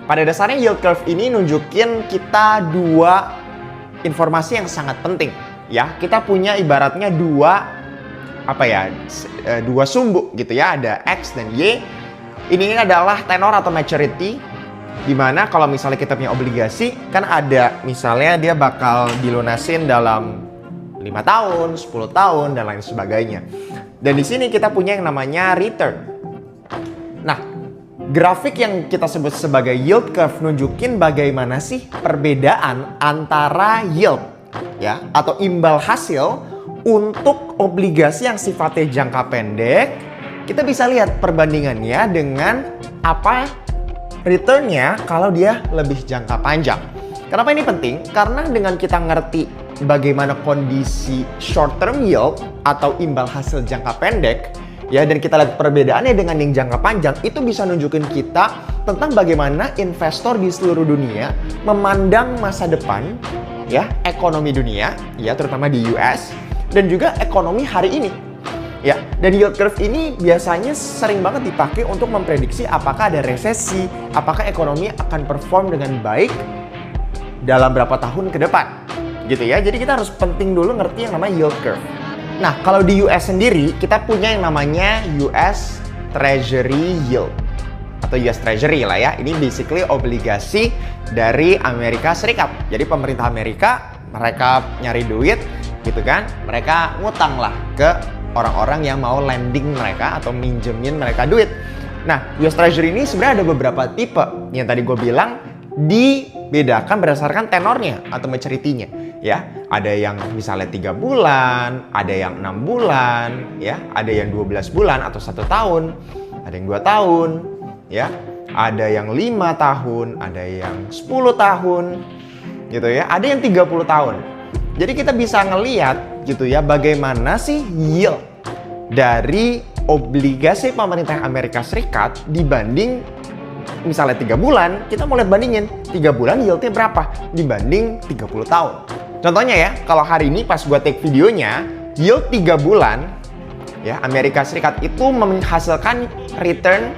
Pada dasarnya yield curve ini nunjukin kita dua informasi yang sangat penting ya. Kita punya ibaratnya dua sumbu gitu ya, ada X dan Y. Ini adalah tenor atau maturity, dimana kalau misalnya kita punya obligasi kan ada misalnya dia bakal dilunasin dalam 5 tahun, 10 tahun dan lain sebagainya. Dan di sini kita punya yang namanya return. Nah, grafik yang kita sebut sebagai yield curve nunjukin bagaimana sih perbedaan antara yield ya atau imbal hasil untuk obligasi yang sifatnya jangka pendek. Kita bisa lihat perbandingannya dengan apa returnnya kalau dia lebih jangka panjang. Kenapa ini penting? Karena dengan kita ngerti bagaimana kondisi short term yield atau imbal hasil jangka pendek ya, dan kita lihat perbedaannya dengan yang jangka panjang, itu bisa nunjukin kita tentang bagaimana investor di seluruh dunia memandang masa depan ya, ekonomi dunia ya, terutama di US dan juga ekonomi hari ini. Ya, dan yield curve ini biasanya sering banget dipakai untuk memprediksi apakah ada resesi, apakah ekonomi akan perform dengan baik dalam berapa tahun ke depan. Gitu ya. Jadi kita harus penting dulu ngerti yang namanya yield curve. Nah, kalau di US sendiri kita punya yang namanya US Treasury Yield atau US Treasury lah ya. Ini basically obligasi dari Amerika Serikat. Jadi pemerintah Amerika, mereka nyari duit gitu kan, mereka ngutang lah ke orang-orang yang mau lending mereka atau minjemin mereka duit. Nah, US Treasury ini sebenarnya ada beberapa tipe. Yang tadi gue bilang dibedakan berdasarkan tenornya atau maturity-nya ya. Ada yang misalnya 3 bulan, ada yang 6 bulan ya, ada yang 12 bulan atau 1 tahun, ada yang 2 tahun ya, ada yang 5 tahun, ada yang 10 tahun gitu ya, ada yang 30 tahun. Jadi kita bisa ngelihat gitu ya bagaimana sih yield dari obligasi pemerintah Amerika Serikat dibanding misalnya 3 bulan. Kita mau lihat bandingin 3 bulan yieldnya berapa dibanding 30 tahun. Contohnya ya, kalau hari ini pas gua take videonya, yield 3 bulan ya Amerika Serikat itu menghasilkan return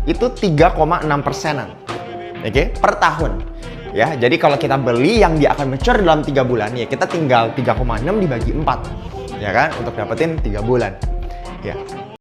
itu 3,6%-an. Oke, per tahun. Ya, jadi kalau kita beli yang dia akan mature dalam 3 bulan, ya kita tinggal 3,6 dibagi 4. Ya kan, untuk dapetin 3 bulan. Ya.